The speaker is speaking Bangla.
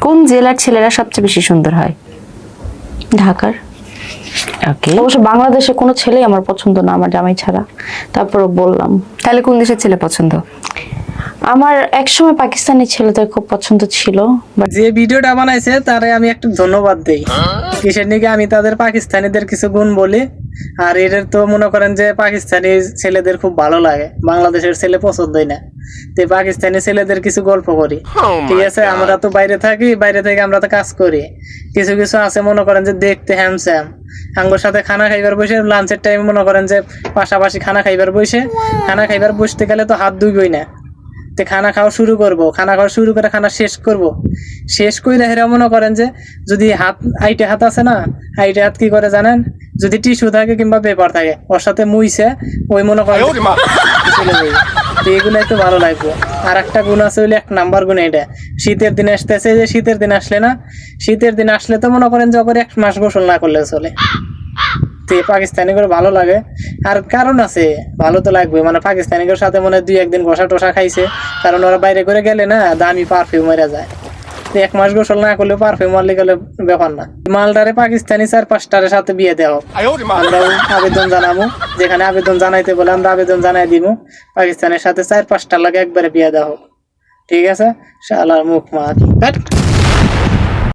কোন জেলার ছেলেরা সবচেয়ে বেশি সুন্দর হয়? ঢাকার। ওকে, অবশ্য বাংলাদেশে কোনো ছেলেই আমার পছন্দ না, আমার জামাই ছাড়া। তারপরে বললাম, তাহলে কোন দেশের ছেলে পছন্দ? আমার একসময় পাকিস্তানি ছেলেদের খুব পছন্দ ছিল, বাট যে ভিডিওটা বানাইছে তারে আমি একটু ধন্যবাদ দেই। কিসের নিকে আমি তাদের পাকিস্তানিদের কিছু গুণ বলি, আর এদের তো মনে করেন যে পাকিস্তানি ছেলেদের খুব ভালো লাগে, বাংলাদেশের ছেলে পছন্দই না। তো পাকিস্তানি ছেলেদের কিছু গল্প করি, ঠিক আছে? আমরা তো বাইরে থাকি, বাইরে থেকে আমরা তো কাজ করি। কিছু কিছু আছে মনে করেন যে দেখতে হ্যামস্যাম, আঙ্গুর সাথে খানা খাইবার বসে লাঞ্চের টাইম মনে করেন যে পাশাপাশি খানা খাইবার বসে, খানা খাইবার বসতে গেলে তো হাত ধুইবই না। তে খানা খাওয়া শুরু করব, খানা খাওয়া শুরু করে খানা শেষ করব, শেষ করে হেরা মনে করেন যে যদি হাত আইটে হাত আছে না, আইটে হাত কি করে জানেন? যদি টিস্যু থাকে কিংবা পেপার থাকে ওর সাথে মুইছে ওই মনে করেন চলে যাবে। তো এগুলাই তো ভালো লাগবে। আর একটা গুণ আছে, হইলে 1 নাম্বার গুণ এটা, শীতের দিন আসতেছে, যে শীতের দিন আসলে না, শীতের দিন আসলে তো মনে করেন যে ওকে 1 মাস গোসল না করলে চলে। তো পাকিস্তানি করে ভালো লাগে, আর কারণ আছে, ভালো তো লাগবে। মানে পাকিস্তানিদের সাথে মনে হয় 2-1 দিন ঘষা টসা খাইছে, কারণ ওরা বাইরে করে গেলে না দামি পারফিউম মেরা যায়। তো 1 মাস গোসল না করলে পারফিউম মারলে গেলে ব্যাপার না। মালটারে পাকিস্তানি 4-5টার সাথে বিয়ে দেওয়া হোক, আমরাও আবেদন জানাবো, যেখানে আবেদন জানাইতে বলে আমরা আবেদন জানাই দিব, পাকিস্তানের সাথে 4-5টা লাগে একবারে বিয়ে দেওয়া হোক, ঠিক আছে? শালার মুখ মা